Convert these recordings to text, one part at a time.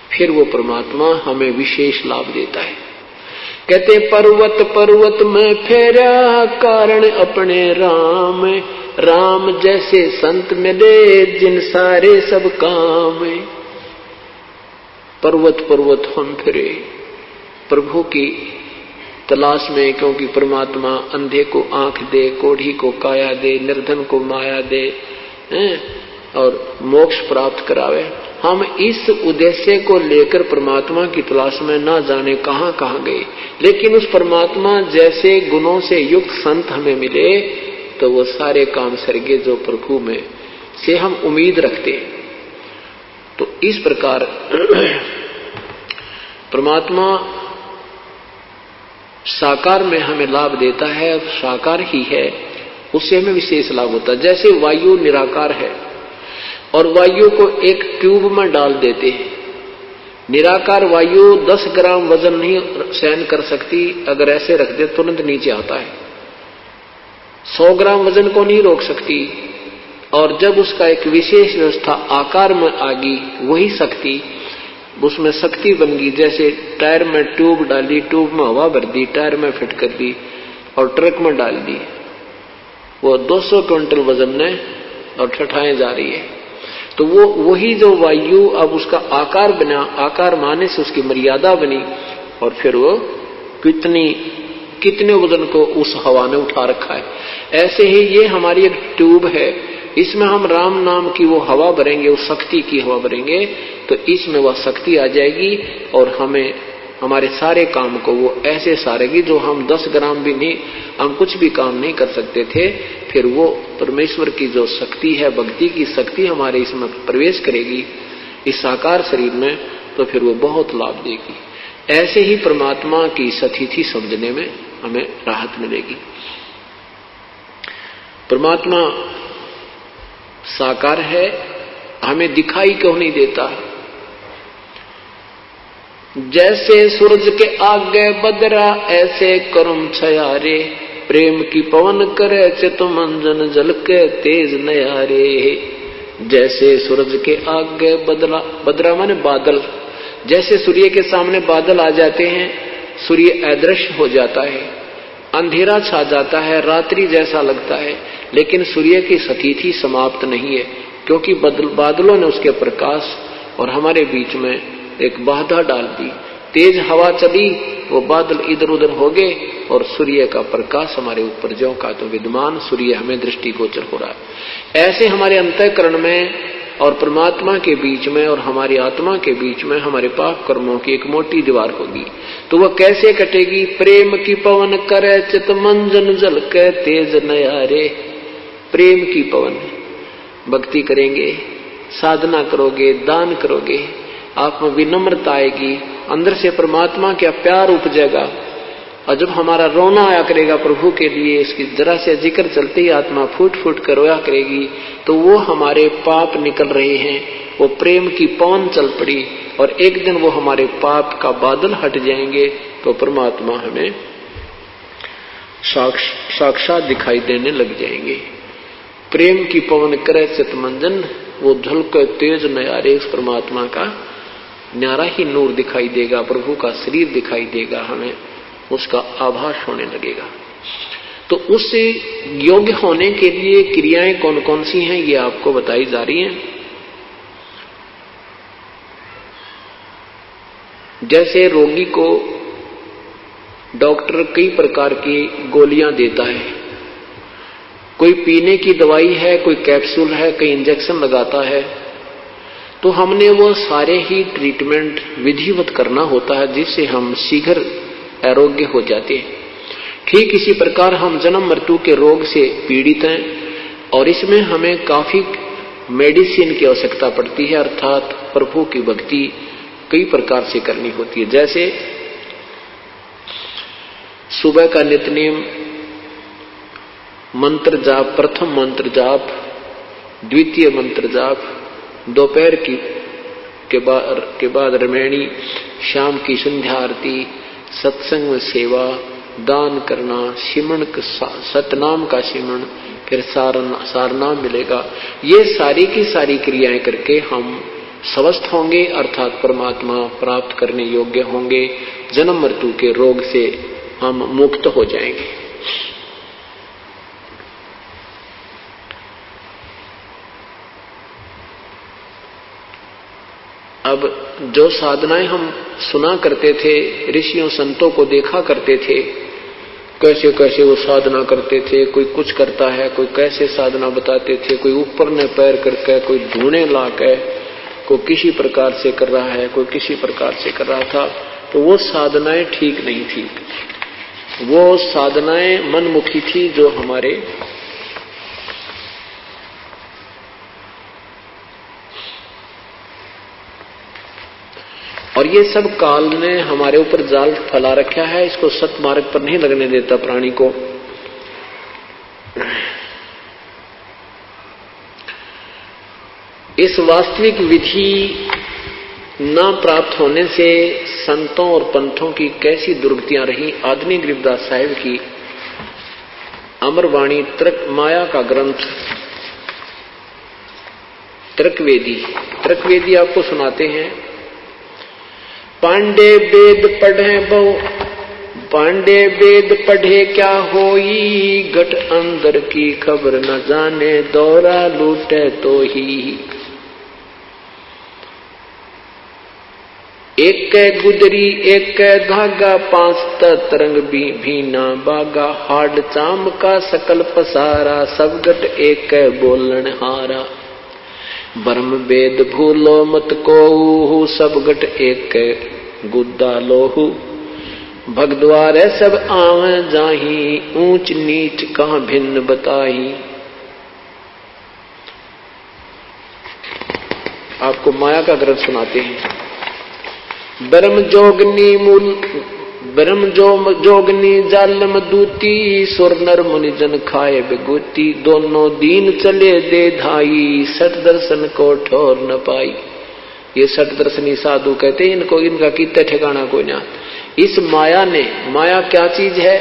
फिर वो परमात्मा हमें विशेष लाभ देता है। कहते पर्वत पर्वत में फेरा कारण अपने राम, राम जैसे संत मिले जिन सारे सब काम। पर्वत पर्वत हम फिरे प्रभु की तलाश में, क्योंकि परमात्मा अंधे को आंख दे, कोढ़ी को काया दे, निर्धन को माया दे और मोक्ष प्राप्त करावे। हम इस उद्देश्य को लेकर परमात्मा की तलाश में ना जाने कहां कहां गए, लेकिन उस परमात्मा जैसे गुणों से युक्त संत हमें मिले तो वो सारे काम सरगे जो प्रभु में से हम उम्मीद रखते। तो इस प्रकार परमात्मा साकार में हमें लाभ देता है, साकार ही है, उससे हमें विशेष लाभ होता है। जैसे वायु निराकार है और वायु को एक ट्यूब में डाल देते हैं। निराकार वायु 10 ग्राम वजन नहीं सहन कर सकती, अगर ऐसे रख दे तुरंत नीचे आता है। 100 ग्राम वजन को नहीं रोक सकती, और जब उसका एक विशेष व्यवस्था आकार में आ गई, वही शक्ति उसमें शक्ति बन गई। जैसे टायर में ट्यूब डाली, ट्यूब में हवा भर दी, टायर में फिट कर दी और ट्रक में डाल दी, वो 200 क्विंटल वजन ने और ठठाएं जा रही है। तो वो वही जो वायु अब उसका आकार बना, आकार माने से उसकी मर्यादा बनी, और फिर वो कितने वजन को उस हवा ने उठा रखा है। ऐसे ही ये हमारी एक ट्यूब है, इसमें हम राम नाम की वो हवा भरेंगे, उस शक्ति की हवा भरेंगे, तो इसमें वह शक्ति आ जाएगी और हमें हमारे सारे काम को वो ऐसे सारेगी जो हम 10 ग्राम भी नहीं, हम कुछ भी काम नहीं कर सकते थे। फिर वो परमेश्वर की जो शक्ति है, भक्ति की शक्ति हमारे इसमें प्रवेश करेगी इस साकार शरीर में, तो फिर वो बहुत लाभ देगी। ऐसे ही परमात्मा की सतिथि समझने में हमें राहत मिलेगी। परमात्मा साकार है, हमें दिखाई क्यों नहीं देता? जैसे सूरज के आगे बदरा ऐसे करुम छयारे, प्रेम की पवन करे चितमंजन जल के तेज नयारे। जैसे सूरज के आगे बदरा माने बादल, जैसे सूर्य के सामने बादल आ जाते हैं, सूर्य अदृश्य हो जाता है, अंधेरा छा जाता है, रात्रि जैसा लगता है, लेकिन सूर्य की सतिथि समाप्त नहीं है, क्योंकि बादलों ने उसके प्रकाश और हमारे बीच में एक बाधा डाल दी। तेज हवा चली, वो बादल इधर उधर हो गए और सूर्य का प्रकाश हमारे ऊपर ज्यों का तो विद्यमान सूर्य हमें दृष्टिगोचर हो रहा है। ऐसे हमारे अंतःकरण में और परमात्मा के बीच में और हमारी आत्मा के बीच में हमारे पाप कर्मों की एक मोटी दीवार होगी। तो वह कैसे कटेगी? प्रेम की पवन करे चितमंजन जल के तेज नयारे। प्रेम की पवन, भक्ति करेंगे, साधना करोगे, दान करोगे, आप में विनम्रता आएगी, अंदर से परमात्मा का प्यार उपजेगा, और जब हमारा रोना आया करेगा प्रभु के लिए, इसकी जरा से जिक्र चलते ही आत्मा फूट फूट कर रोया करेगी, तो वो हमारे पाप निकल रहे हैं, वो प्रेम की पवन चल पड़ी, और एक दिन वो हमारे पाप का बादल हट जाएंगे, तो परमात्मा हमें साक्षात दिखाई देने लग जाएंगे। प्रेम की पवन करे चितमंजन, वो झलक तेज नयारे, उस परमात्मा का न्यारा ही नूर दिखाई देगा, प्रभु का शरीर दिखाई देगा, हमें उसका आभास होने लगेगा। तो उससे योग्य होने के लिए क्रियाएं कौन कौन सी हैं, ये आपको बताई जा रही हैं। जैसे रोगी को डॉक्टर कई प्रकार की गोलियां देता है, कोई पीने की दवाई है, कोई कैप्सूल है, कोई इंजेक्शन लगाता है, तो हमने वो सारे ही ट्रीटमेंट विधिवत करना होता है, जिससे हम शीघ्र आरोग्य हो जाते हैं। ठीक इसी प्रकार हम जन्म मृत्यु के रोग से पीड़ित हैं, और इसमें हमें काफी मेडिसिन की आवश्यकता पड़ती है, अर्थात प्रभु की भक्ति कई प्रकार से करनी होती है। जैसे सुबह का नित्यनेम मंत्र जाप, प्रथम मंत्र जाप, द्वितीय मंत्र जाप, दोपहर के बाद रमैणी, शाम की संध्या आरती, सत्संग में सेवा, दान करना, सिमरण सतनाम का सिमरण, फिर सारनाम मिलेगा। ये सारी की सारी क्रियाएं करके हम स्वस्थ होंगे, अर्थात परमात्मा प्राप्त करने योग्य होंगे। जन्म मृत्यु के रोग से हम मुक्त हो जाएंगे। अब जो साधनाएं हम सुना करते थे, ऋषियों संतों को देखा करते थे, कैसे कैसे वो साधना करते थे, कोई कुछ करता है, कोई कैसे साधना बताते थे, कोई ऊपर ने पैर करके, कोई धूने लाके, कोई किसी प्रकार से कर रहा है, कोई किसी प्रकार से कर रहा था। तो वो साधनाएं ठीक नहीं थी, वो साधनाएं मनमुखी थी जो हमारे और ये सब काल ने हमारे ऊपर जाल फैला रखा है, इसको सत मार्ग पर नहीं लगने देता प्राणी को। इस वास्तविक विधि न प्राप्त होने से संतों और पंथों की कैसी दुर्गतियां रही। आदमी गरीबदास साहिब की अमरवाणी तर्क माया का ग्रंथ तर्कवेदी आपको सुनाते हैं। पांडे वेद पढ़े क्या होई, घट अंदर की खबर न जाने, दौरा लूटे तो ही। एक गुदरी एक धागा, पांच तरंग भी ना बागा, हाड चाम का सकल पसारा, सब घट एक बोलन हारा। ब्रह्म वेद भूलो मत कोहू, सब घट एक गुद्दा लोहू। भगद्वारे सब आवे जाही, ऊंच नीच कहां भिन्न बताही। आपको माया का ग्रंथ सुनाते हैं। ब्रह्म जोगनी जालम दूती, सुर नर मुनि जन खाए बेगूती। दोनों दीन चले दे धाई, सठ दर्शन को ठोर न पाई। ये सठ दर्शनी साधु कहते हैं इनको, इनका कितना ठिकाना कोई ना। इस माया ने, माया क्या चीज है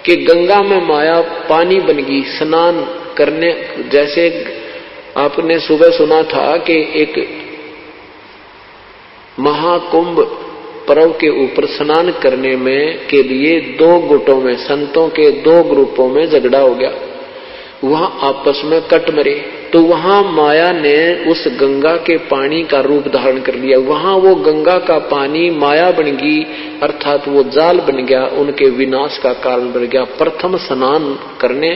कि गंगा में माया पानी बन गई स्नान करने। जैसे आपने सुबह सुना था कि एक महाकुंभ पर्व के ऊपर स्नान करने में के लिए दो गुटों में, संतों के दो ग्रुपों में झगड़ा हो गया, वहां आपस में कट मरे। तो वहां माया ने उस गंगा के पानी का रूप धारण कर लिया। वहां वो गंगा का पानी माया बन गई, अर्थात वो जाल बन गया, उनके विनाश का कारण बन गया। प्रथम स्नान करने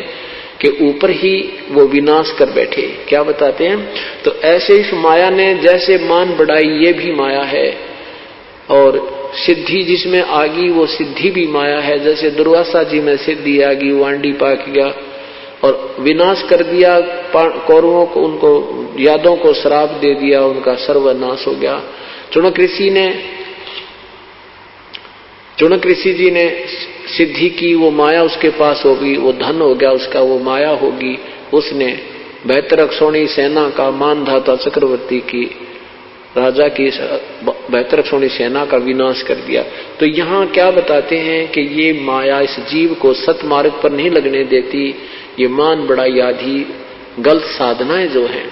के ऊपर ही वो विनाश कर बैठे। क्या बताते हैं? तो ऐसे इस माया ने जैसे मान बढ़ाई, ये भी माया है। और सिद्धि जिसमें आ गई वो सिद्धि भी माया है। जैसे दुर्वासा जी में सिद्धि आ गई, वांडी पाक गया और विनाश कर दिया कौरवों को, उनको यादों को श्राप दे दिया, उनका सर्वनाश हो गया। चुनक ऋषि जी ने सिद्धि की, वो माया उसके पास होगी, वो धन हो गया उसका, वो माया होगी। उसने बेहतरक्षोणी सेना का, मानधाता चक्रवर्ती की, राजा की बेहतरक्षोणी सेना का विनाश कर दिया। तो यहाँ क्या बताते हैं कि ये माया इस जीव को सतमार्ग पर नहीं लगने देती। ये मान बड़ाई आदि गलत साधनाएं जो हैं,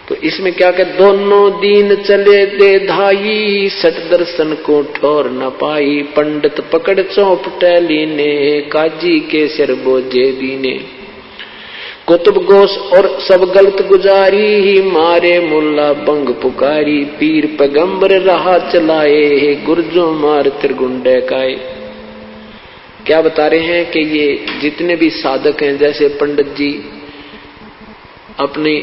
तो इसमें क्या कहते, दोनों दीन चले दे धाई, सठ दर्शन को ठोर न पाई। पंडित पकड़ चौपटे लीने, काजी के सिर बोझे दीने। कुतुब गोश और सब गलत गुजारी, मारे मुल्ला बंग पुकारी। पीर पैगंबर राह चलाए, गुर्जो मार त्रिगुंडे काए। क्या बता रहे हैं कि ये जितने भी साधक हैं, जैसे पंडित जी अपनी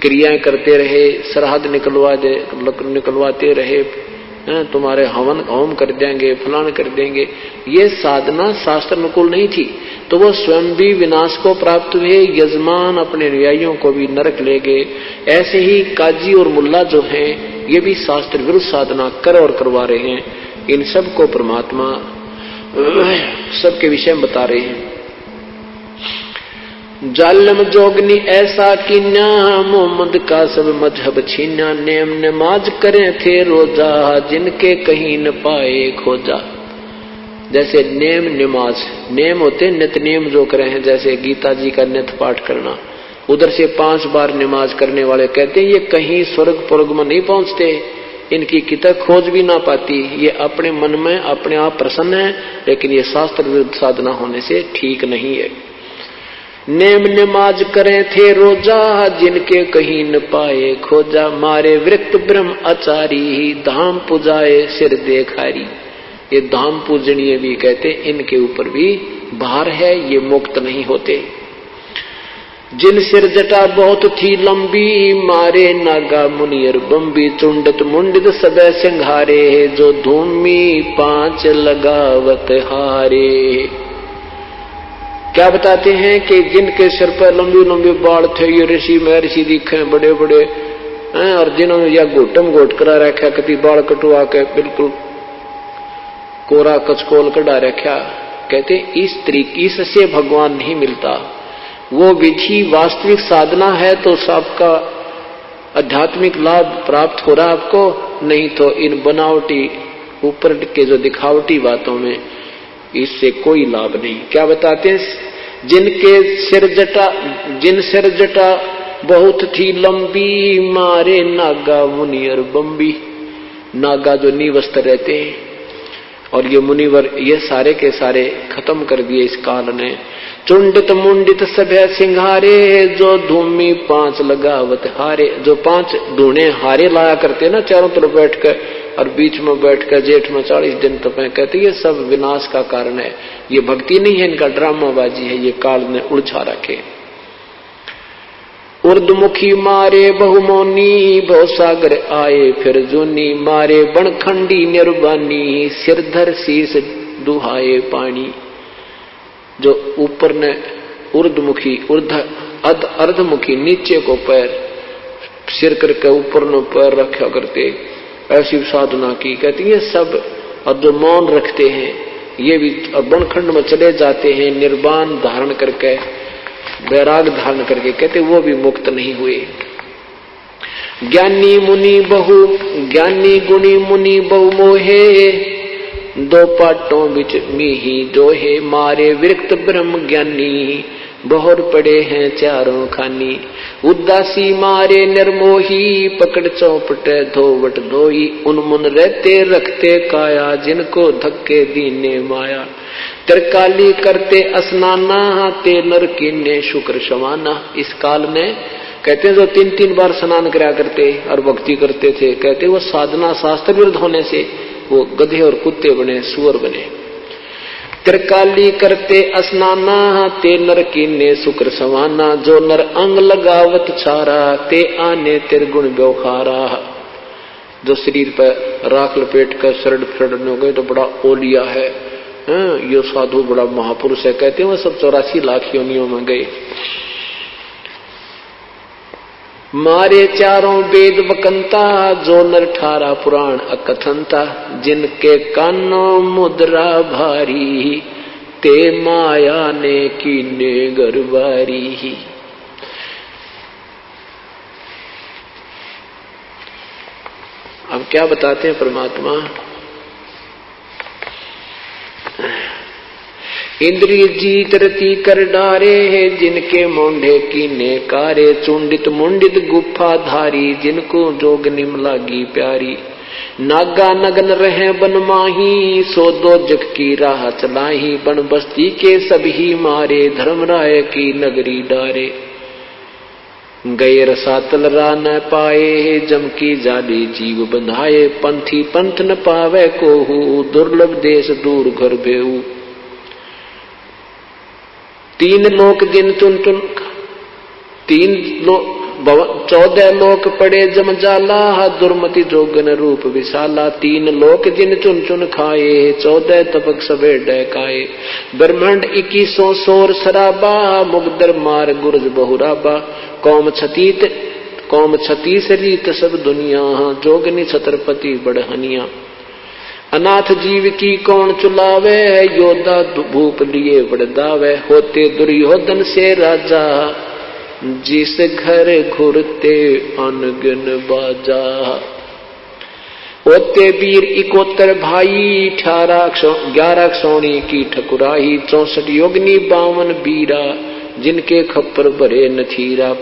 क्रियाएं करते रहे, श्राद्ध निकलवाते रहे, तुम्हारे हवन होम कर देंगे, फलान कर देंगे, ये साधना शास्त्र अनुकूल नहीं थी। तो वो स्वयं भी विनाश को प्राप्त हुए, यजमान अपने अनुयायियों को भी नरक ले गए। ऐसे ही काजी और मुल्ला जो हैं, ये भी शास्त्र विरुद्ध साधना कर और करवा रहे हैं। इन सब को परमात्मा सबके विषय में बता रहे हैं। जालम जोगनी ऐसा कीन्या, मोहम्मद का सब मजहब छीन्या। नेम नमाज करें थे रोजा, जिनके कहीं न पाए खोजा। जैसे नेम नमाज, नेम होते नित्य नेम जो करे हैं, जैसे गीता जी का नित्य पाठ करना, उधर से 5 बार नमाज करने वाले कहते हैं ये कहीं स्वर्ग पुर्ग में नहीं पहुंचते, इनकी किताब खोज भी ना पाती, ये अपने मन में अपने आप प्रसन्न है, लेकिन ये शास्त्र विरुद्ध साधना होने से ठीक नहीं है। नेम नमाज करें थे रोजा, जिनके कहीं न पाए खोजा, मारे वृत्त ब्रह्म आचारी, धाम पुजाए सिर देखारी। ये धाम पूजनीय भी कहते, इनके ऊपर भी भार है, ये मुक्त नहीं होते। जिन सिर जटा बहुत थी लंबी, मारे नागा मुनियर बम्बी, चुंडत मुंडित सब सिंघारे, जो धूमी 5 लगावत हारे। क्या बताते हैं कि जिनके सिर पर लंबी लंबी बाल थे, ये ऋषि महर्षि दिखे बड़े बड़े, और जिन्होंने या घोटम घोट करा रखा, कभी बाल कटवा के बिल्कुल कोरा कचकोल कड़ा रखा, कहते इस तरीके इससे भगवान नहीं मिलता। वो विधि वास्तविक साधना है तो सबका आध्यात्मिक लाभ प्राप्त हो रहा आपको, नहीं तो इन बनावटी ऊपर के जो दिखावटी बातों में इससे कोई लाभ नहीं। क्या बताते हैं, जिन सिर जटा बहुत थी लंबी, मारे नागा मुनियर बम्बी। नागा जो निवस्त्र रहते हैं, और ये मुनिवर, ये सारे के सारे खत्म कर दिए इस काल ने। चुंडित मुंडित सभ्य सिंघारे, जो धूमी 5 लगावत हारे। जो 5 धूने हारे लाया करते ना चारों तरफ बैठ कर, और बीच में बैठ कर जेठ में 40 दिन तपे, कहते ये सब विनाश का कारण है, ये भक्ति नहीं है, इनका ड्रामाबाजी है, ये काल ने उलझा रखे। उर्दमुखी मारे बहुमोनी, भवसागर आए फिर जूनी, मारे बनखंडी निर्वाणी, सिरधर शीस दुहाए पानी। जो ऊपर ने उर्दमुखी अर्धमुखी नीचे को पैर, सिर करके ऊपर ने पैर रखा करते, ऐसी साधना की। कहती है सब, और जो मौन रखते हैं ये भी बनखंड में चले जाते हैं, निर्वाण धारण करके, वैराग धारण करके, कहते वो भी मुक्त नहीं हुए। ज्ञानी गुणी मुनि बहु मोहे, 2 पाटों बिच मीही जोहे, मारे विरक्त ब्रह्म ज्ञानी, बहुर पड़े हैं चारों खानी। उदासी मारे निर्मोही, पकड़ चौपट धोवट धोई, उन्मुन रहते रखते काया, जिनको धक्के दीने माया। त्रिकाली करते स्नाना, ते नर कीने शुक्र समाना। इस काल में कहते हैं जो 3-3 बार स्नान करा करते और भक्ति करते थे, कहते वो साधना शास्त्र विरुद्ध होने से वो गधे और कुत्ते बने, सुअर बने। त्रिकाली करते स्नाना, ते नर कीने शुक्र समाना, जो नर अंग लगावत छारा, ते आने त्रिगुण व्यवहारा। जो शरीर पर राख लपेट कर शरण फड़ने हो गए तो बड़ा ओलिया है, यो साधु बड़ा महापुरुष है, कहते हैं वो सब 84 लाख योनियों में गए। मारे चारों वेद वकंता, जो नर 18 पुराण अकथनता, जिनके कानों मुद्रा भारी, ते माया ने कीने गरबारी। अब क्या बताते हैं परमात्मा, इंद्रिय जीत रति कर डारे, जिनके मोंढे कीने कारे, चुंडित मुंडित गुफा धारी, जिनको जोग निम लागी प्यारी। नागा नगन रहे बन माही, सो 2 जग की राह चलाही, बन बस्ती के सभी मारे, धर्मराय की नगरी डारे। गए रसातल रा न पाए, जम की जाली जीव बंधाए, पंथी पंथ न पावे कोहू, दुर्लभ देश दूर घर बेऊ। 3 लोक जिन चुन 14 लोक पड़े जम जाला, दुर्मति जोगन रूप विशाला। 3 लोक जिन चुन चुन खाए, 14 तपक सबे डकाए। ब्रह्मांड 21 सोर शराबा, मुगदर मार गुरज बहुराबा। कौम छतीस रीत सब दुनिया, जोगनी छत्रपति बढ़हनिया। अनाथ जीव की कौन चुलावे, योद्धा भूप लिए बड़दावे। होते दुर्योधन से राजा, जिस घर घुरते अनगन बाजा। होते वीर 71 भाई, 11 सोनी की ठकुराई। 64 योगनी 52 बीरा, जिनके खप्पर भरे नथीरा,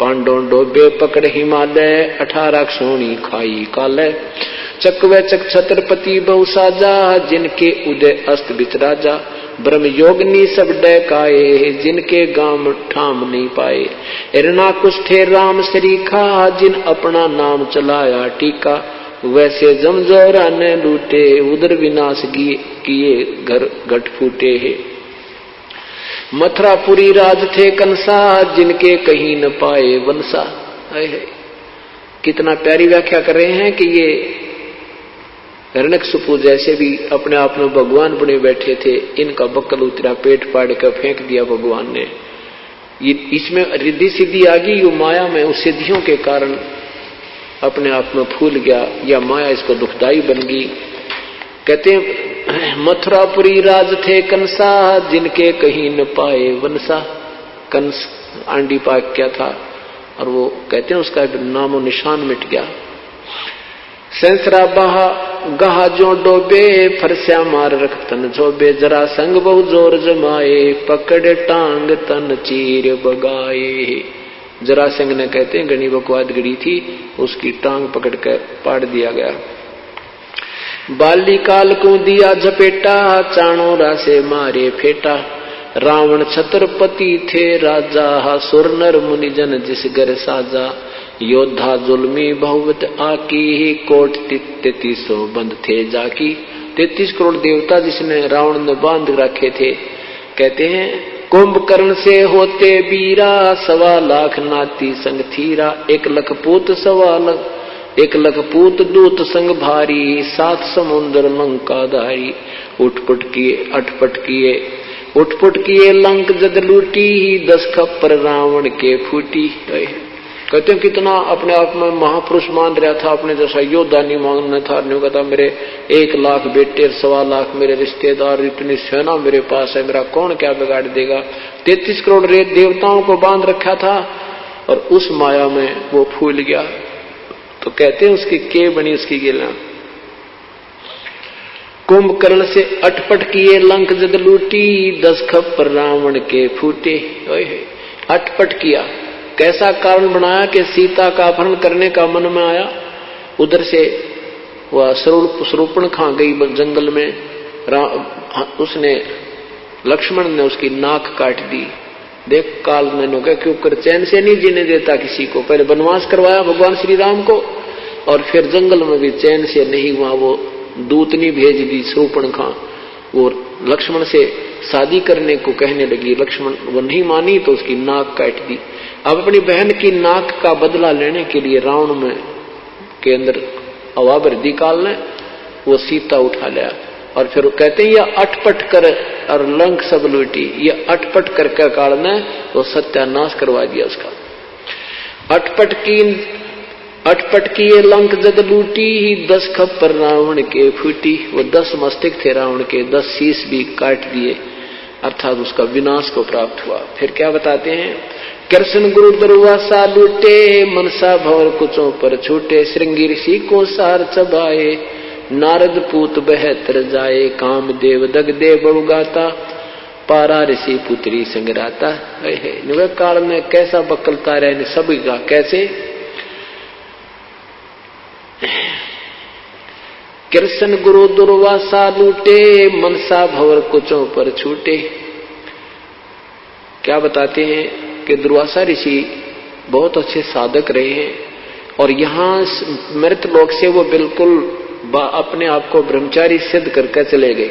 पांडों डोबे पकड़ हिमालय, 18 सोनी खाई काले, चकवे चक छत्रपति बहु साजा, जिनके उदय अस्त बिच राजा, ब्रह्म योगनी सब डैकाए, जिनके गाम ठाम नहीं पाए, हिरणा कुछ थे राम सरीखा, जिन अपना नाम चलाया टीका, वैसे जमजोरा ने लूटे, उधर विनाश किए घर घट फूटे है, मथुरापुरी राज थे कंसा, जिनके कहीं न पाए वंशा। कितना प्यारी व्याख्या कर रहे हैं कि ये हिरण्यकशिपु जैसे भी अपने आप में भगवान बने बैठे थे, इनका बक्कल उतरा, पेट फाड़ कर फेंक दिया भगवान ने। ये इसमें रिद्धि सिद्धि आ गई, यो माया में उस सिद्धियों के कारण अपने आप में फूल गया, या माया इसको दुखदाई बन गई। कहते हैं मथुरापुरी राज थे कंसा, जिनके कहीं न पाए वंशा। कंस आंडी पाक क्या था, और वो कहते हैं उसका नामो निशान मिट गया। संसरा बहा गहा जो डोबे, फरस्या मार रख तन झोबे, जरा संग बहु जोर जमाए, पकड़ टांग तन चीर बगाए। जरा संग ने कहते हैं गणी बकवाद गड़ी थी, उसकी टांग पकड़ कर पाड़ दिया गया। बाली काल को दिया झपेटा, चाणों रासे मारे फेटा, रावण छत्रपति थे राजा, सुर नर मुनिजन जिस घर साजा, योद्धा जुल्मी बहुवत आकी, कोट 33 बंद थे जाकी। 33 करोड़ देवता जिसने रावण ने बांध रखे थे। कहते हैं कुंभकर्ण से होते बीरा, 1.25 लाख नाती संग थीरा, 1 लाख पूत 1 लाख पूत दूत संग भारी, 7 समुद्र लंका धारी, उठपुट किए लंक जद लूटी, 10 खप्पर रावण के फूटी। कहते हैं कितना अपने आप में महापुरुष मान रहा था, अपने जैसा योद्धा नहीं मानना था। नहीं कहता मेरे 1 लाख बेटे, 1.25 लाख मेरे रिश्तेदार, इतनी सेना मेरे पास है, मेरा कौन क्या बिगाड़ देगा। 33 करोड़ देवताओं को बांध रखा था, और उस माया में वो फूल गया। तो कहते हैं उसकी के बनी उसकी गिला। कुंभकर्ण से अटपट किए लंक जद लूटी, 10 खप्पर रावण के फूटे। अटपट किया, कैसा कारण बनाया कि सीता का अपहरण करने का मन में आया। उधर से वह स्वरूपण खा गई जंगल में, उसने लक्ष्मण ने उसकी नाक काट दी। देख काल मैंने कहा क्यों कर चैन से नहीं जीने देता किसी को। पहले वनवास करवाया भगवान श्री राम को, और फिर जंगल में भी चैन से नहीं हुआ। वो दूतनी भेज दी स्वरूपण खा, वो लक्ष्मण से शादी करने को कहने लगी। लक्ष्मण वो नहीं मानी तो उसकी नाक काट दी। अब अपनी बहन की नाक का बदला लेने के लिए रावण में के अंदर अवावृद्धि काल ने वो सीता उठा लिया। और फिर कहते हैं यह अटपट कर और लंक सब लूटी। यह अटपट करके काल ने वो सत्यानाश करवा दिया उसका। अटपट की ये लंक जद लूटी, 10 खप्पर रावण के फूटी। वो 10 मस्तक थे रावण के, 10 शीश भी काट दिए, अर्थात उसका विनाश को प्राप्त हुआ। फिर क्या बताते हैं, कृष्ण गुरु दुर्वासा लूटे, मनसा भवर कुचों पर छूटे, श्रृंगी ऋषि को सार चबाए, नारद पूत बहतर जाए, काम देव दगदे बहुगाता, पारा ऋषि पुत्री संगराता। काल में कैसा बकलता रहे सभी का। कैसे कृष्ण गुरु दुर्वासा लूटे, मनसा भवर कुचों पर छूटे। क्या बताते हैं कि दुर्वासा ऋषि बहुत अच्छे साधक रहे हैं, और यहाँ मृत लोक से वो बिल्कुल अपने आप को ब्रह्मचारी सिद्ध करके चले गए।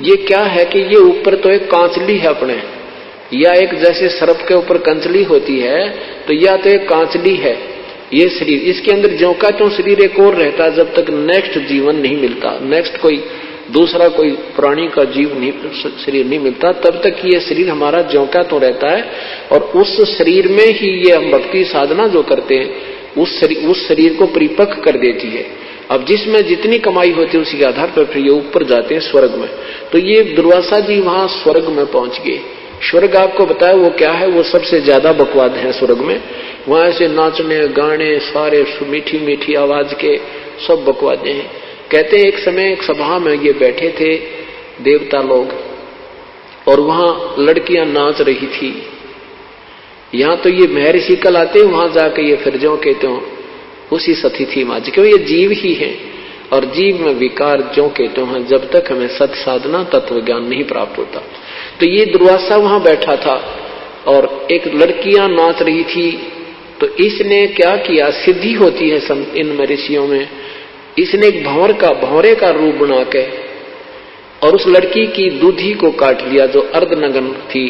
ये क्या है कि ये ऊपर तो एक कांचली है अपने, या एक जैसे सर्प के ऊपर कंचली होती है, तो या तो एक कांचली है ये शरीर। इसके अंदर ज्यों का त्यों शरीर एक और रहता है, जब तक नेक्स्ट जीवन नहीं मिलता, नेक्स्ट कोई दूसरा कोई प्राणी का जीव नहीं शरीर नहीं मिलता, तब तक ये शरीर हमारा ज्यों का त्यों रहता है। और उस शरीर में ही ये हम भक्ति साधना जो करते हैं उस शरीर को परिपक्व कर देती है। अब जिसमें जितनी कमाई होती है उसी के आधार पर फिर ये ऊपर जाते हैं स्वर्ग में। तो ये दुर्वासा जी वहां स्वर्ग में पहुंच गए। स्वर्ग आपको बताया वो क्या है, वो सबसे ज्यादा बकवाद है स्वर्ग में। वहां से नाचने गाने सारे मीठी मीठी आवाज के सब बकवादे हैं। कहते हैं एक समय एक सभा में ये बैठे थे देवता लोग, और वहां लड़कियां नाच रही थी। यहां तो ये महर्षि कल आते, वहां जाके ये फिर जो कहते हो उसी सती थी माँ जी, क्यों ये जीव ही है और जीव में विकार जो कहते हैं जब तक हमें सत साधना तत्व ज्ञान नहीं प्राप्त होता। तो ये दुर्वासा वहां बैठा था और एक लड़कियां नाच रही थी। तो इसने क्या किया, सिद्धि होती है इन ऋषियों में, इसने एक भंवरे का रूप बना के और उस लड़की की दूधी को काट लिया जो अर्धनग्न थी,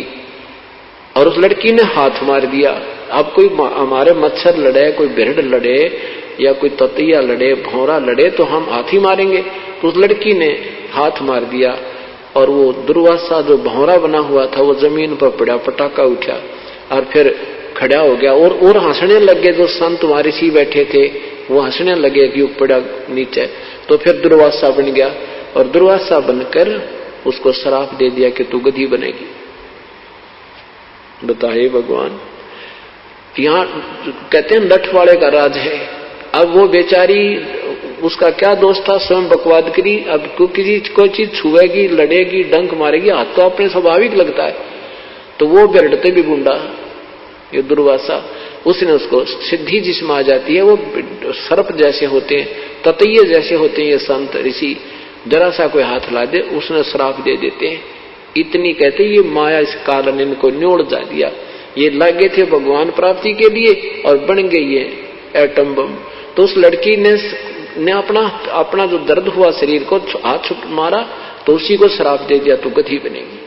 और उस लड़की ने हाथ मार दिया। अब कोई हमारे मच्छर लड़े, कोई बिरड लड़े या कोई ततिया लड़े, भौरा लड़े तो हम हाथ ही मारेंगे। तो उस लड़की ने हाथ मार दिया और वो दुर्वासा जो भौरा बना हुआ था वो जमीन पर पड़ा, पटाखा उठा और फिर खड़ा हो गया और हंसने लगे। जो संत ऋषि बैठे थे वो हंसने लगे कि पड़ा नीचे। तो फिर दुर्वासा बन गया और दुर्वासा बनकर उसको श्राप दे दिया कि तू गधी बनेगी। बताइए भगवान, यहां कहते हैं लठवाड़े का राज है। अब वो बेचारी, उसका क्या दोष था, स्वयं बकवाद करी। अब किसी कोई चीज छुएगी, लड़ेगी, डंक मारेगी, हाथ तो अपने स्वाभाविक लगता है। तो वो बिरड़ते भी गुंडा ये दुर्वासा, उसने उसको सिद्धि जिसमें आ जाती है, वो सर्प जैसे होते हैं, ततैये जैसे होते हैं ये संत ऋषि, जरा सा कोई हाथ ला दे उसने श्राप दे देते हैं। इतनी कहते ये माया इस कारण इनको न्योड़ जा दिया। ये लगे थे भगवान प्राप्ति के लिए और बन गए ये एटम बम। तो उस लड़की ने अपना जो दर्द हुआ शरीर को हाथ छुट मारा तो उसी को श्राप दे दिया, तू गधी बनेगी।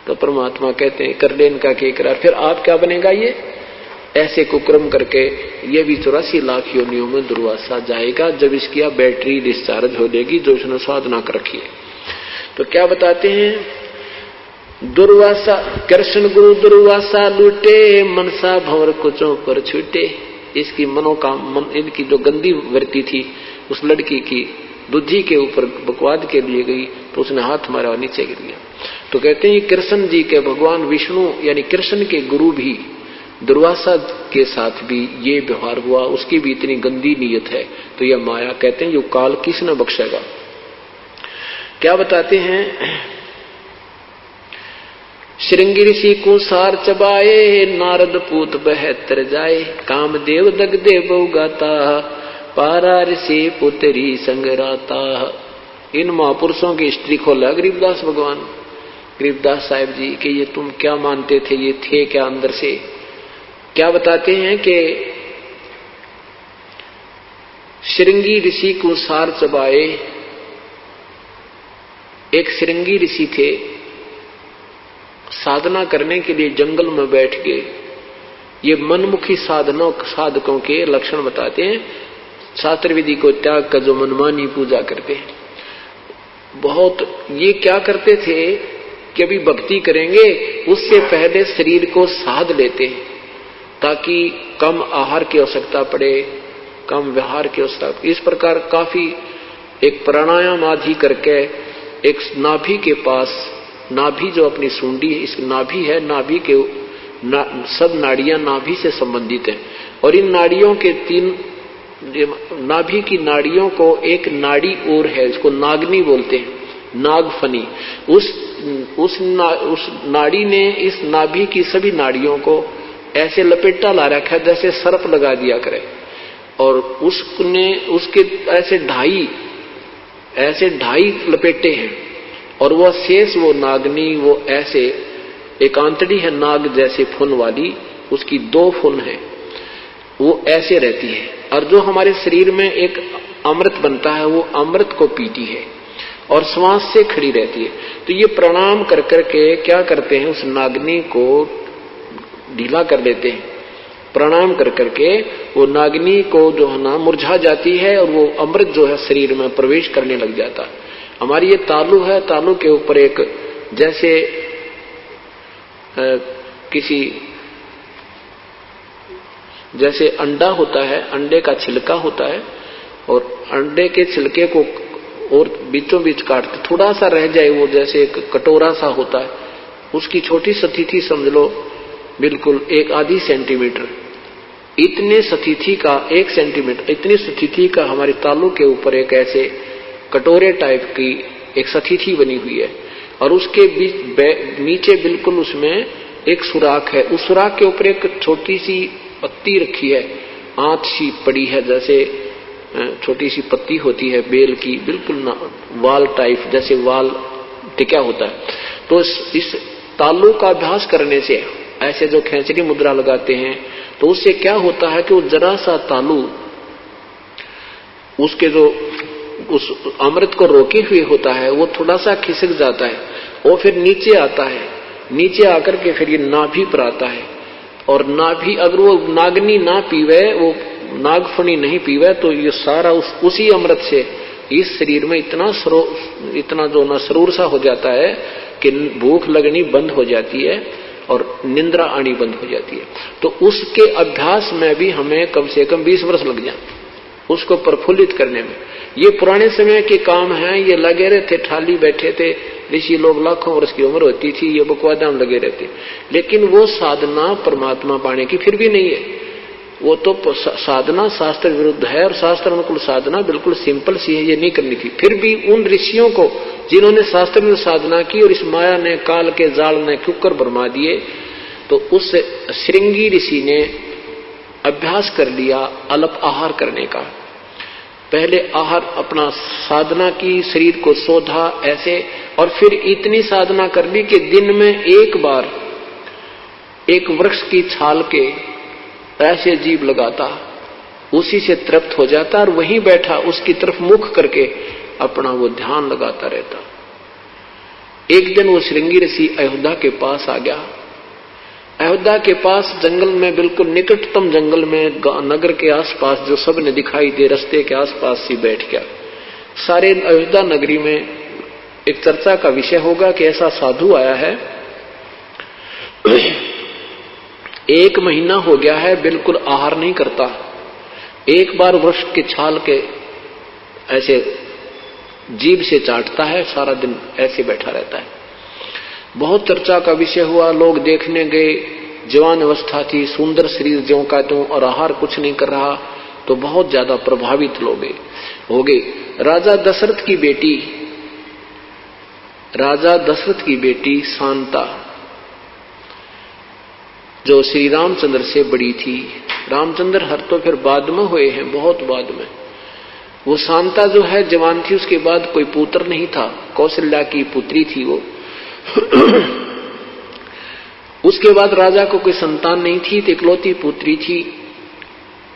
तो परमात्मा कहते हैं कर ले इनका के करार, फिर आप क्या बनेगा। ये ऐसे कुक्रम करके ये भी 84 लाख योनियों में दुर्वासा जाएगा जब इसकी बैटरी डिस्चार्ज हो जाएगी जो उसने साधना कर रखी है। तो क्या बताते हैं, दुर्वासा कृष्ण गुरु दुर्वासा लूटे, मनसा भंवर कुचों पर छूटे। इसकी इनकी जो गंदी वृत्ति थी उस लड़की की दूधी के ऊपर बकवाद के लिए गई तो उसने हाथ मारा और नीचे गिर गया। तो कहते हैं कृष्ण जी के भगवान विष्णु यानी कृष्ण के गुरु भी दुर्वासा के साथ भी ये व्यवहार हुआ, उसकी भी इतनी गंदी नीयत है। तो यह माया कहते हैं ये काल किसने बख्शेगा। क्या बताते हैं, श्रृंगी ऋषि को सार चबाए, नारद पूत बहतर जाए, कामदेव दगदे बहुगाता, पारा ऋषि पुत्री संगराता। इन महापुरुषों की हिस्ट्री खोला गरीबदास भगवान, गरीबदास साहिब जी कि ये तुम क्या मानते थे, ये थे क्या अंदर से। क्या बताते हैं कि श्रृंगी ऋषि को सार चबाए, एक श्रृंगी ऋषि थे, साधना करने के लिए जंगल में बैठ गए। ये मनमुखी साधकों के लक्षण बताते हैं। शास्त्र विधि को त्याग कर जो मनमानी पूजा करते हैं, बहुत ये क्या करते थे कि अभी भक्ति करेंगे उससे पहले शरीर को साध लेते हैं ताकि कम आहार की आवश्यकता पड़े, कम व्यवहार की आवश्यकता। इस प्रकार काफी एक प्राणायाम आदि करके एक नाभि के पास, नाभि जो अपनी सूंडी इस नाभि है, नाभि के सब नाड़ियां नाभि से संबंधित हैं और इन नाड़ियों के नाभि की नाड़ियों को एक नाड़ी और है, इसको नागनी बोलते हैं, नागफनी। उस नाड़ी ने इस नाभि की सभी नाड़ियों को ऐसे लपेटा ला रखा है जैसे सर्प लगा दिया करे, और उसने उसके ऐसे ढाई लपेटे हैं और वह शेष वो नागनी वो ऐसे एक आंतड़ी है नाग जैसे फुन वाली, उसकी 2 फुन है, वो ऐसे रहती है। और जो हमारे शरीर में एक अमृत बनता है वो अमृत को पीती है और श्वास से खड़ी रहती है। तो ये प्रणाम कर करके क्या करते हैं, उस नागनी को ढीला कर देते हैं। प्रणाम कर करके वो नागनी को जो है ना मुरझा जाती है और वो अमृत जो है शरीर में प्रवेश करने लग जाता है। हमारी ये तालू है, तालू के ऊपर एक जैसे जैसे अंडा होता है, अंडे का छिलका होता है और अंडे के छिलके को और बीचों बीच काटते थोड़ा सा रह जाए, वो जैसे एक कटोरा सा होता है, उसकी छोटी स्थिति समझ लो बिल्कुल 1/2 सेंटीमीटर, इतने स्थिति का 1 सेंटीमीटर इतनी स्थिति का हमारे तालू के ऊपर एक ऐसे कटोरे टाइप की एक स्थिति बनी हुई है और उसके बीच नीचे बिल्कुल उसमें एक सुराख है। उस सुराख के ऊपर एक छोटी सी पत्ती रखी है, आंत सी पड़ी है, जैसे छोटी सी पत्ती होती है बेल की, बिल्कुल वाल टाइप, जैसे वाल टिका होता है। तो इस तालु का अभ्यास करने से, ऐसे जो खेचरी मुद्रा लगाते हैं, तो उससे क्या होता है कि वो जरा सा तालु उसके जो उस अमृत को रोके हुए होता है वो थोड़ा सा खिसक जाता है, और फिर नीचे आता है, नीचे आकर के फिर ये नाभि पर आता है। और नाभि अगर वो नागनी ना पीवे, वो नागफणी नहीं पीवे, तो ये सारा उसी अमृत से इस शरीर में इतना जो न सरूर सा हो जाता है कि भूख लगनी बंद हो जाती है और निंद्रा आनी बंद हो जाती है। तो उसके अभ्यास में भी हमें कम से कम 20 वर्ष लग जाए उसको प्रफुल्लित करने में। ये पुराने समय के काम हैं, ये लगे रहते, ठाली बैठे थे ऋषि लोग, लाखों वर्ष की उम्र होती थी, ये बकवादा में लगे रहते। लेकिन वो साधना परमात्मा पाने की फिर भी नहीं है। वो तो साधना शास्त्र विरुद्ध है, और शास्त्र अनुकूल साधना बिल्कुल सिंपल सी है, ये नहीं करनी थी। फिर भी उन ऋषियों को जिन्होंने शास्त्र विरुद्ध साधना की और इस माया ने, काल के जाल ने कुकर भरमा दिए, तो उस श्रृंगी ऋषि ने अभ्यास कर लिया अल्प आहार करने का। पहले आहार अपना साधना की, शरीर को शोधा ऐसे, और फिर इतनी साधना कर ली कि दिन में एक बार एक वृक्ष की छाल के ऐसे जीभ लगाता, उसी से तृप्त हो जाता, और वहीं बैठा उसकी तरफ मुख करके अपना वो ध्यान लगाता रहता। एक दिन वो श्रृंगी ऋषि अयोध्या के पास आ गया। अयोध्या के पास जंगल में, बिल्कुल निकटतम जंगल में, नगर के आसपास जो सब ने दिखाई दे, रास्ते के आसपास ही बैठ गया। सारे अयोध्या नगरी में एक चर्चा का विषय होगा कि ऐसा साधु आया है, 1 महीना हो गया है, बिल्कुल आहार नहीं करता, एक बार वृक्ष के छाल के ऐसे जीभ से चाटता है, सारा दिन ऐसे बैठा रहता है। बहुत चर्चा का विषय हुआ, लोग देखने गए, जवान अवस्था थी, सुंदर शरीर ज्यों का त्यों, और आहार कुछ नहीं कर रहा, तो बहुत ज्यादा प्रभावित लोग हो गए। राजा दशरथ की बेटी शांता, जो श्री रामचंद्र से बड़ी थी, रामचंद्र हर तो फिर बाद में हुए हैं, बहुत बाद में, वो शांता जो है जवान थी, उसके बाद कोई पुत्र नहीं था, कौशल्या की पुत्री थी वो। उसके बाद राजा को कोई संतान नहीं थी, तो इकलौती पुत्री थी।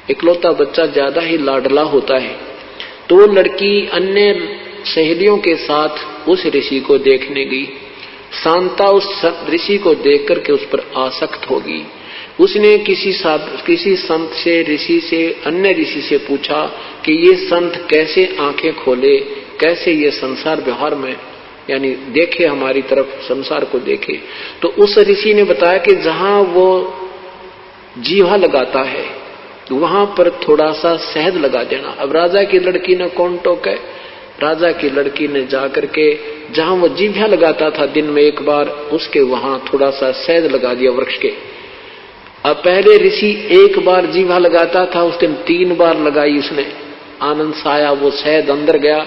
इकलौता बच्चा ज्यादा ही लाडला होता है, तो वो लड़की अन्य सहेलियों के साथ उस ऋषि को देखने गई। शांता उस ऋषि को देख करके उस पर आसक्त होगी। उसने किसी संत से, ऋषि से, अन्य ऋषि से पूछा कि ये संत कैसे आंखें खोले, कैसे ये संसार व्यवहार में यानी देखे, हमारी तरफ संसार को देखे। तो उस ऋषि ने बताया कि जहां वो जीवा लगाता है वहां पर थोड़ा सा शहद लगा देना। अब राजा की लड़की ने कौन टोके, राजा की लड़की ने जाकर के जहां वो जीभा लगाता था दिन में एक बार, उसके वहां थोड़ा सा शहद लगा दिया वृक्ष के। अब पहले ऋषि एक बार जीभा लगाता था, उस दिन 3 बार लगाई उसने, आनंद से आया, वो शहद अंदर गया।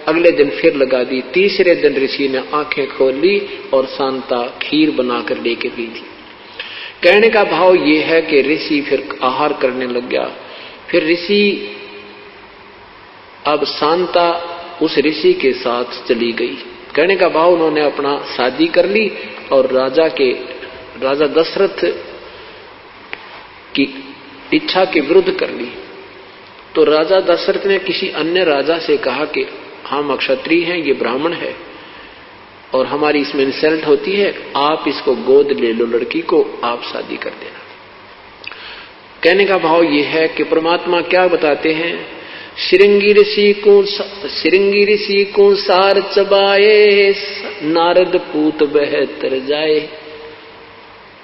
अगले दिन फिर लगा दी। तीसरे दिन ऋषि ने आंखें खोल ली और शांता खीर बनाकर लेके पी थी। कहने का भाव ये है कि ऋषि फिर आहार करने लग गया। फिर ऋषि, अब शांता उस ऋषि के साथ चली गई। कहने का भाव उन्होंने अपना शादी कर ली और राजा दशरथ की इच्छा के विरुद्ध कर ली। तो राजा दशरथ ने किसी अन्य राजा से कहा कि हम अक्षत्रिय हैं, ये ब्राह्मण है और हमारी इसमें इंसल्ट होती है, आप इसको गोद ले लो, लड़की को आप शादी कर देना। कहने का भाव ये है कि परमात्मा क्या बताते हैं, श्रृंगी ऋषि को सार चबाए, नारद पूत बहतर जाए।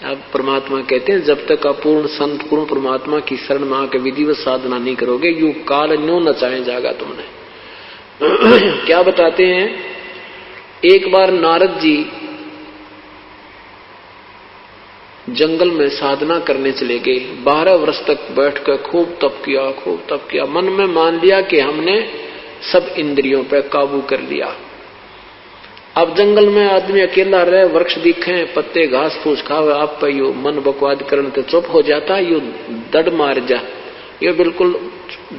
अब परमात्मा कहते हैं जब तक अपूर्ण संत पूर्ण परमात्मा की शरण में आकर विधिवत साधना नहीं करोगे, यू काल न्यो नचाए जागा तुमने। क्या बताते हैं, एक बार नारद जी जंगल में साधना करने चले गए। 12 वर्ष तक बैठकर खूब तप किया। मन में मान लिया कि हमने सब इंद्रियों पर काबू कर लिया। अब जंगल में आदमी अकेला रहे, वृक्ष दिखे, पत्ते घास फूस खावे, आप पे यू मन बकवाद करने तो चुप हो जाता है, यू दड़ मार जा, ये बिल्कुल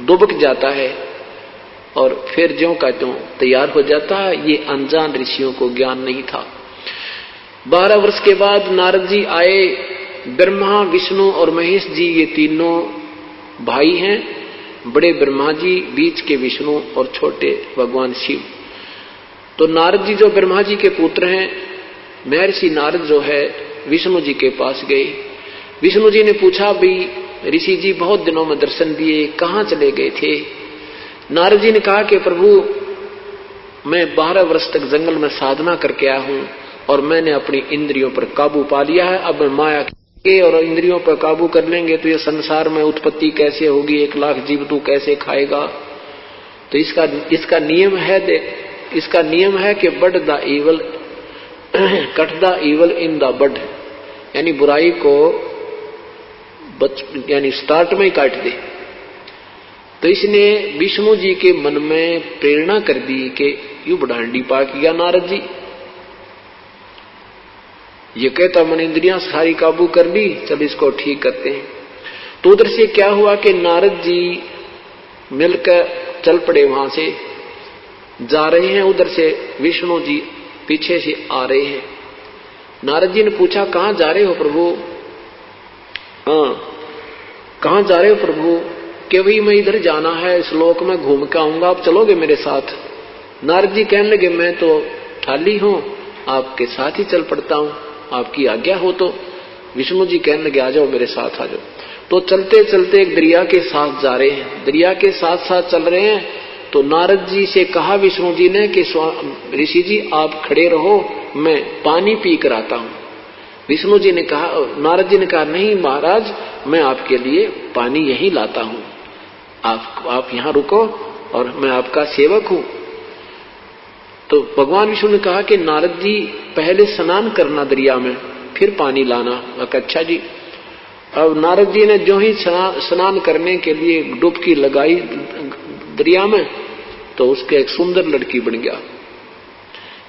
दुबक जाता है और फिर ज्यों का त्यों तैयार हो जाता है। ये अनजान ऋषियों को ज्ञान नहीं था। 12 वर्ष के बाद नारद जी आए। ब्रह्मा, विष्णु और महेश जी ये तीनों भाई हैं। बड़े ब्रह्मा जी, बीच के विष्णु और छोटे भगवान शिव। तो नारद जी जो ब्रह्मा जी के पुत्र हैं, महर्षि नारद जो है विष्णु जी के पास गए। विष्णु जी ने पूछा, भाई ऋषि जी बहुत दिनों में दर्शन दिए, कहाँ चले गए थे? नारद जी ने कहा कि प्रभु मैं 12 वर्ष तक जंगल में साधना करके आया हूं और मैंने अपनी इंद्रियों पर काबू पा लिया है। अब माया के और इंद्रियों पर काबू कर लेंगे तो ये संसार में उत्पत्ति कैसे होगी, 1 लाख जीव तू कैसे खाएगा? तो इसका नियम है, इसका नियम है कि bud the evil cut the evil in the bud, यानी बुराई को यानी स्टार्ट में ही काट दे। तो इसने विष्णु जी के मन में प्रेरणा कर दी कि यू बढ़ांडी पाक गया नारद जी, ये कहता मन इंद्रियां सारी काबू कर ली, चल इसको ठीक करते हैं। तो उधर से क्या हुआ कि नारद जी मिलकर चल पड़े, वहां से जा रहे हैं, उधर से विष्णु जी पीछे से आ रहे हैं। नारद जी ने पूछा, कहां जा रहे हो प्रभु? हाँ, कहां जा रहे हो प्रभु? कि भाई मैं इधर जाना है, इस लोक में घूम के आऊंगा, आप चलोगे मेरे साथ? नारद जी कहने लगे, मैं तो ठाली हूं, आपके साथ ही चल पड़ता हूं, आपकी आज्ञा हो तो। विष्णु जी कहने लगे, आ जाओ मेरे साथ आ जाओ। तो चलते चलते एक दरिया के साथ जा रहे हैं, दरिया के साथ साथ चल रहे हैं। तो नारद जी से कहा विष्णु जी ने कि ऋषि जी आप खड़े रहो, मैं पानी पी कर आता हूं। विष्णु जी ने कहा, नारद जी ने कहा, नहीं महाराज, मैं आपके लिए पानी यहीं लाता हूं, आप यहां रुको और मैं आपका सेवक हूं। तो भगवान विष्णु ने कहा कि नारद जी पहले स्नान करना दरिया में, फिर पानी लाना। अच्छा जी। अब नारद जी ने जो ही स्नान करने के लिए डुबकी लगाई दरिया में, तो उसके एक सुंदर लड़की बन गया,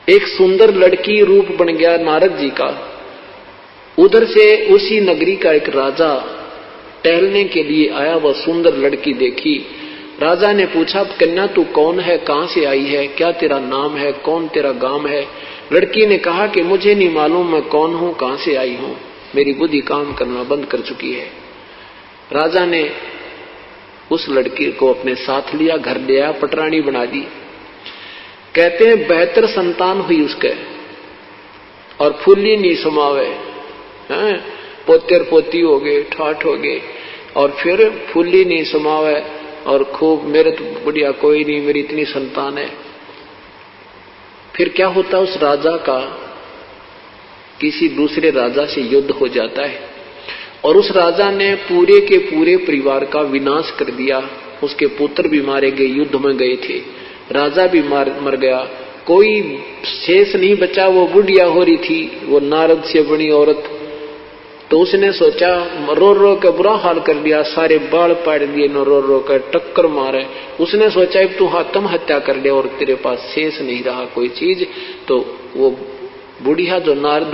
एक सुंदर लड़की रूप बन गया नारद जी का। उधर से उसी नगरी का एक राजा टहलने के लिए आया, वह सुंदर लड़की देखी। राजा ने पूछा, कन्या तू कौन है, कहां से आई है, क्या तेरा नाम है, कौन तेरा गांव है? लड़की ने कहा कि मुझे नहीं मालूम मैं कौन हूं, कहां से आई हूं, मेरी बुद्धि काम करना बंद कर चुकी है। राजा ने उस लड़की को अपने साथ लिया, घर ले आया, पटरानी बना दी। कहते हैं 72 संतान हुई उसके, और फूली नहीं समावे, पोते पोती हो गए, ठाठ हो गए, और फिर फूली नहीं समावे, और खूब मेरे तो बढ़िया कोई नहीं, मेरी इतनी संतान है। फिर क्या होता, उस राजा का किसी दूसरे राजा से युद्ध हो जाता है, और उस राजा ने पूरे के पूरे परिवार का विनाश कर दिया। उसके पुत्र भी मारे गए, युद्ध में गए थे, राजा भी मर गया, कोई शेष नहीं बचा। वो बुढ़िया हो रही थी, वो नारद से बनी औरत। तो उसने सोचा, रो रो के बुरा हाल कर दिया, सारे बाल पाड़ दिए, न रो रो कर टक्कर मारे। उसने सोचा अब तू आत्महत्या कर ले और तेरे पास शेष नहीं रहा कोई चीज। तो वो बुढ़िया जो नारद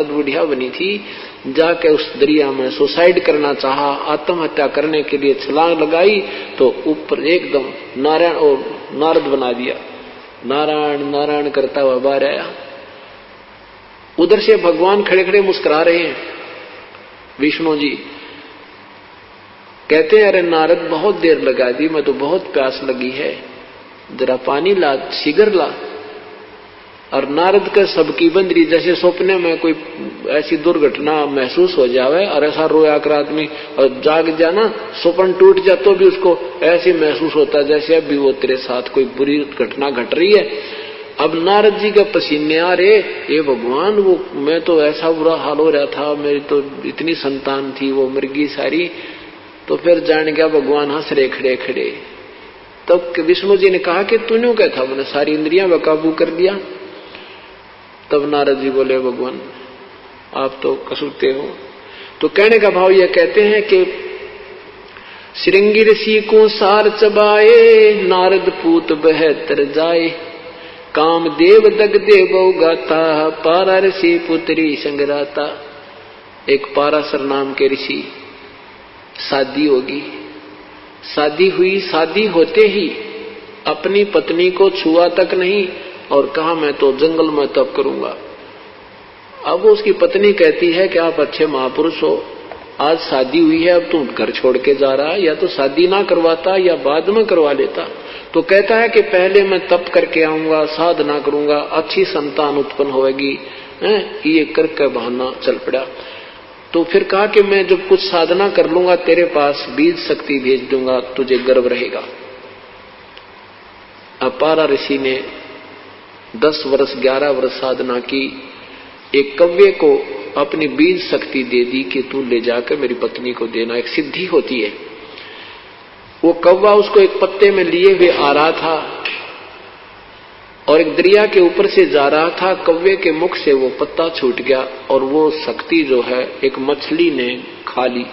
बुढ़िया बनी थी, जाके उस दरिया में सुसाइड करना चाहा, आत्महत्या करने के लिए छलांग लगाई, तो ऊपर एकदम नारायण और नारद बना दिया, नारायण नारायण करता हुआ बाहर आया। उधर से भगवान खड़े खड़े मुस्कुरा रहे हैं। विष्णु जी कहते हैं, अरे नारद बहुत देर लगा दी, मैं तो बहुत प्यास लगी है, जरा पानी ला, शीघ्र ला। और नारद का सबकी बंदरी, जैसे सपने में कोई ऐसी दुर्घटना महसूस हो जावे और ऐसा रोया कर आदमी और जाग जाना, सपन टूट जा तो भी उसको ऐसे महसूस होता जैसे अभी वो तेरे साथ कोई बुरी घटना घट रही है। अब नारद जी के पसीने आ रहे, ये भगवान वो मैं तो ऐसा बुरा हाल हो रहा था, मेरी तो इतनी संतान थी, वो मर सारी। तो फिर जान गया भगवान हंस रहे खड़े खड़े। तब विष्णु जी ने कहा कि तूने क्या था, मैंने सारी इंद्रियां बेकाबू कर दिया। तब नारद जी बोले, भगवान आप तो कसूते हो। तो कहने का भाव यह कहते हैं कि श्रृंगी ऋषि को सार चबाए, नारद पूत बहतर जाए, कामदेव दगदे बहु गाता, पारा ऋषि पुत्री संगराता। एक पाराशर नाम के ऋषि, शादी होगी, शादी हुई, शादी होते ही अपनी पत्नी को छुआ तक नहीं और कहा मैं तो जंगल में तप करूंगा। अब उसकी पत्नी कहती है कि आप अच्छे महापुरुष हो, आज शादी हुई है, अब तुम घर छोड़ के जा रहा है, या तो शादी ना करवाता या बाद में करवा लेता। तो कहता है कि पहले मैं तप करके आऊंगा, साधना करूंगा, अच्छी संतान उत्पन्न होगी। ये करके बहाना चल पड़ा। तो फिर कहा कि मैं जब कुछ साधना कर लूंगा तेरे पास बीज शक्ति भेज दूंगा, तुझे गर्व रहेगा। अब पारा ऋषि ने 10 वर्ष 11 वर्ष साधना की, एक कव्वे को अपनी बीज शक्ति दे दी कि तू ले जाकर मेरी पत्नी को देना, एक सिद्धि होती है। वो कौवा उसको एक पत्ते में लिए हुए आ रहा था और एक दरिया के ऊपर से जा रहा था। कौवे के मुख से वो पत्ता छूट गया और वो शक्ति जो है एक मछली ने खा ली।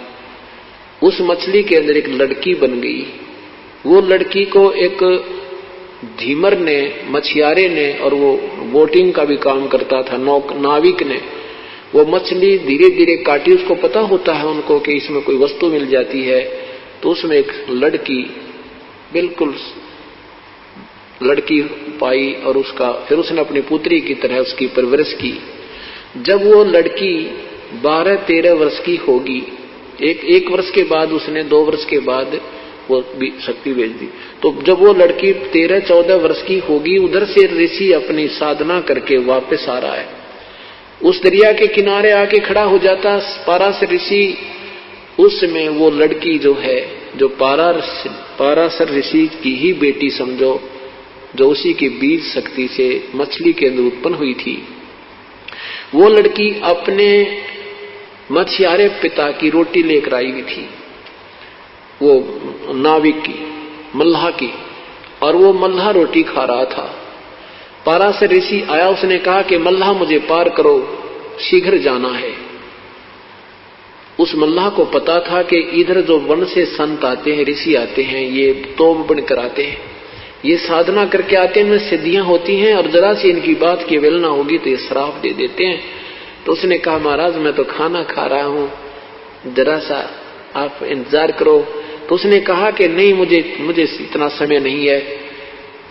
उस मछली के अंदर एक लड़की बन गई। वो लड़की को एक धीमर ने, मछियारे ने, और वो बोटिंग का भी काम करता था, नाविक ने, वो मछली धीरे धीरे काटी। उसको पता होता है उनको कि इसमें कोई वस्तु मिल जाती है, तो उसमें एक लड़की, बिल्कुल लड़की पाई और उसका फिर उसने अपनी पुत्री की तरह उसकी परवरिश की। जब वो लड़की 12-13 वर्ष की होगी, एक वर्ष के बाद उसने 2 वर्ष के बाद वो शक्ति भेज दी। तो जब वो लड़की 13-14 वर्ष की होगी, उधर से ऋषि अपनी साधना करके वापस आ रहा है। उस दरिया के किनारे आके खड़ा हो जाता पाराशर ऋषि। उस समय वो लड़की जो है, जो पाराशर ऋषि की ही बेटी समझो, जो उसी की बीज शक्ति से मछली के अंदर उत्पन्न हुई थी, वो लड़की अपने मछियारे पिता की रोटी लेकर आई हुई थी, वो नाविक की, मल्लाह की, और वो मल्लाह रोटी खा रहा था। पाराशर ऋषि आया, उसने कहा कि मल्लाह मुझे पार करो, शीघ्र जाना है। उस मल्लाह को पता था कि इधर जो वन से संत आते हैं, ऋषि आते हैं, ये तोप बनकर आते हैं, ये साधना करके आते हैं, इनमें सिद्धियां होती हैं, और जरा सी इनकी बात की अवहेलना होगी तो ये श्राप दे देते हैं। तो उसने कहा महाराज मैं तो खाना खा रहा हूं, जरा सा आप इंतजार करो। तो उसने कहा कि नहीं, मुझे इतना समय नहीं है।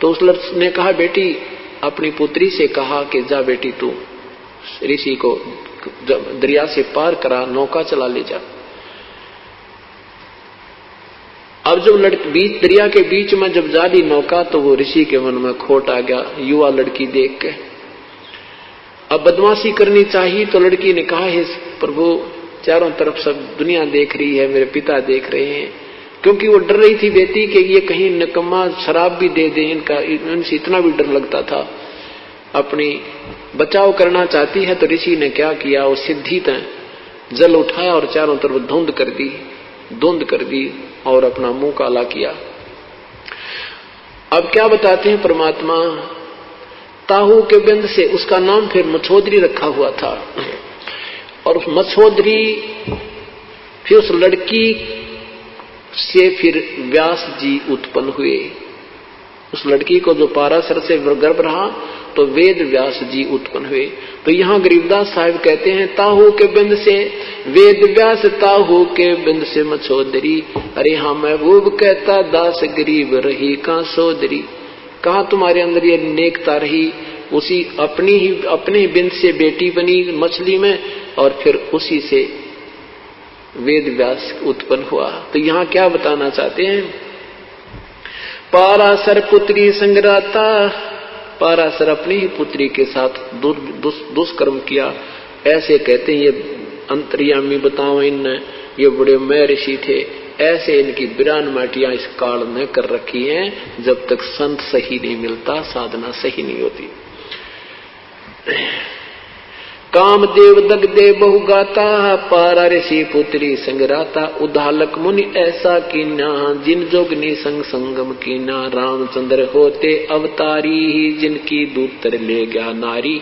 तो उसने कहा बेटी, अपनी पुत्री से कहा कि जा बेटी तू ऋषि को दरिया से पार करा, नौका चला ले जा। अब जब दरिया के बीच में जब जा ली नौका, तो वो ऋषि के मन में खोट आ गया युवा लड़की देख के। अब बदमाशी करनी चाहिए, तो लड़की ने कहा हे प्रभु, चारों तरफ सब दुनिया देख रही है, मेरे पिता देख रहे हैं, क्योंकि वो डर रही थी बेटी कि ये कहीं निकम्मा शराब भी दे दे, इनसे इतना भी डर लगता था। अपनी बचाव करना चाहती है। तो ऋषि ने क्या किया, वो सिद्धि तय जल उठाया और चारों तरफ धुंध कर दी और अपना मुंह काला किया। अब क्या बताते हैं परमात्मा, ताहू के बिंद से उसका नाम फिर मछोदरी रखा हुआ था, और उस मछोदरी फिर उस लड़की से फिर व्यास जी उत्पन्न हुए। उस लड़की को जो पाराशर से गर्भ रहा तो वेद व्यास जी उत्पन्न हुए। तो यहाँ गरीबदास साहिब कहते हैं ताहू के बिंद से वेद व्यास, ताहू के बिंद से मछोदरी। अरे हाँ महबूब कहता दास गरीब रही कहाँ सोदरी। कहाँ तुम्हारे अंदर ये नेकता रही, उसी अपने ही बिंद से बेटी बनी मछली में, और फिर उसी से वेद व्यास उत्पन्न हुआ। तो यहाँ क्या बताना चाहते हैं, पाराशर पुत्री संगराता, पाराशर अपनी ही पुत्री के साथ दुष्कर्म किया। ऐसे कहते हैं, ये अंतर्यामी बताओ इनने, ये बड़े मैं ऋषि थे, ऐसे इनकी बिरान माटियां इस काल में कर रखी हैं। जब तक संत सही नहीं मिलता, साधना सही नहीं होती। कामदेव दगदे बहु गाता, पारा ऋषि पुत्री संगराता। उदालक मुनि ऐसा कीना, जिन जोगनी संग संगम कीना। रामचंद्र होते अवतारी, जिनकी दूतर ले गया नारी।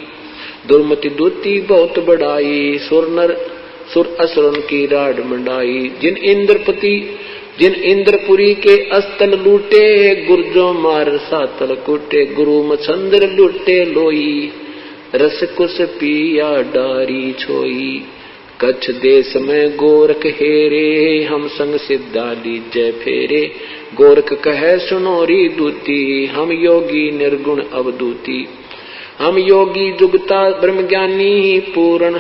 दुर्मति दूती बहुत बढ़ाई, सुर असुरन की राड मंडाई। जिन इंद्रपति जिन इंद्रपुरी के अस्तल लूटे, गुर्जो मार सातल कूटे, गुरु मछंद्र लूटे लोई, रस कुश पिया डारी छोई। कच्छ देश में गोरख हेरे, हम संग सिद्धा लीजय फेरे, गोरख कहे सुनोरी दूती, हम योगी निर्गुण अवधूती। हम योगी जुगता ब्रह्म ज्ञानी, पूर्ण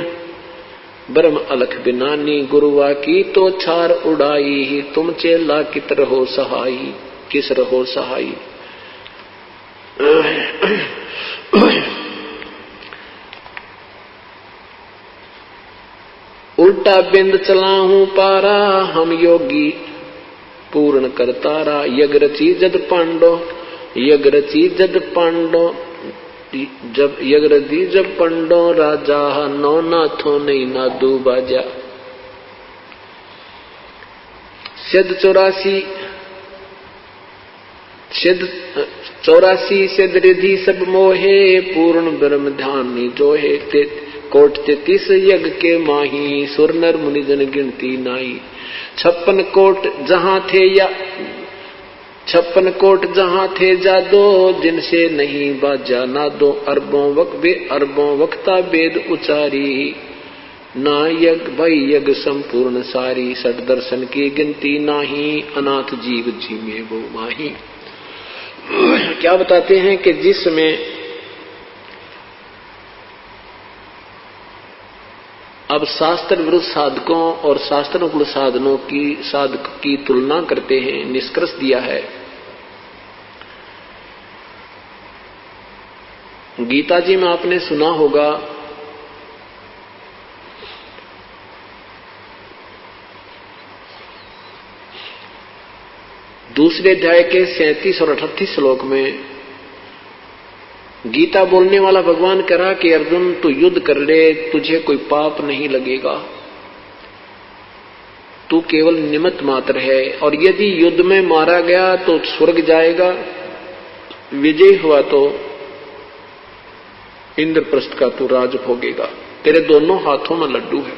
ब्रह्म अलख बिनानी, गुरुवा की तो छार उड़ाई, तुम चेला कित रहो सहाई, किस रहो सहाई। उल्टा बिंद चलाहूं पारा, हम योगी पूर्ण करतारा। यग रची जद पांडो, यग रची जद पांडो, जब यग रची जब पंडो राजा, नौ नाथों नहीं नादू बाजा। सिद्ध 84 सिद्ध रिधि सब मोहे, पूर्ण ब्रह्म ध्यान जोहे। कोट 33 यज्ञ के माही, सुर नर मुनि जन गिनती नाई। 56 कोट जहां थे या 56 कोट जहां थे जादो, जिनसे नहीं बाजा नादो। अरबों वक्ता वेद उचारी, ना यज्ञ भई यज्ञ संपूर्ण सारी। सठ दर्शन की गिनती नाही, अनाथ जीव जी में वो माही। क्या बताते हैं कि जिसमें अब शास्त्र विरुद्ध साधकों और शास्त्रानुकूल साधनों की साधक की तुलना करते हैं, निष्कर्ष दिया है। गीता जी में आपने सुना होगा दूसरे अध्याय के 37 और 38 श्लोक में गीता बोलने वाला भगवान कह रहा कि अर्जुन तू युद्ध कर ले, तुझे कोई पाप नहीं लगेगा, तू केवल निमित्त मात्र है। और यदि युद्ध में मारा गया तो स्वर्ग जाएगा, विजयी हुआ तो इंद्रप्रस्थ का तू राज भोगेगा, तेरे दोनों हाथों में लड्डू है।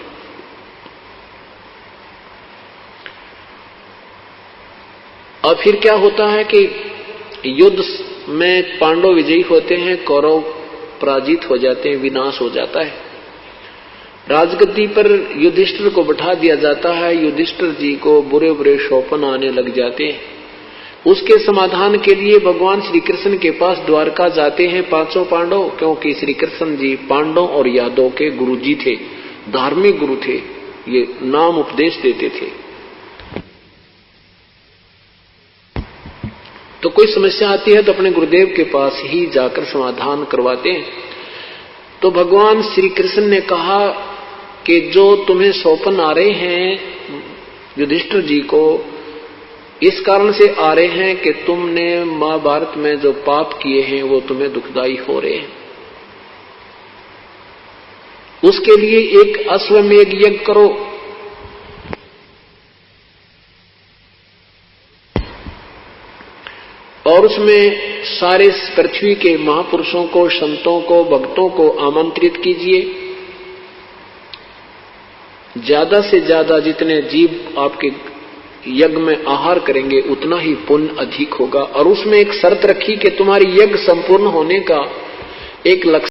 और फिर क्या होता है कि युद्ध में पांडव विजयी होते हैं, कौरव पराजित हो जाते हैं, विनाश हो जाता है। राजगद्दी पर युधिष्ठिर को बैठा दिया जाता है, युधिष्ठिर जी को बुरे बुरे शोपन आने लग जाते हैं। उसके समाधान के लिए भगवान श्री कृष्ण के पास द्वारका जाते हैं पांचों पांडव, क्योंकि श्री कृष्ण जी पांडव और यादव के गुरु जी थे, धार्मिक गुरु थे, ये नाम उपदेश देते थे। तो कोई समस्या आती है तो अपने गुरुदेव के पास ही जाकर समाधान करवाते हैं। तो भगवान श्री कृष्ण ने कहा कि जो तुम्हें सौपन आ रहे हैं युधिष्ठिर जी को, इस कारण से आ रहे हैं कि तुमने महाभारत में जो पाप किए हैं वो तुम्हें दुखदाई हो रहे हैं। उसके लिए एक अश्वमेध यज्ञ करो, और उसमें सारे पृथ्वी के महापुरुषों को, संतों को, भक्तों को आमंत्रित कीजिए। ज्यादा से ज्यादा जितने जीव आपके यज्ञ में आहार करेंगे उतना ही पुण्य अधिक होगा। और उसमें एक शर्त रखी कि तुम्हारी यज्ञ संपूर्ण होने का एक लक्ष्य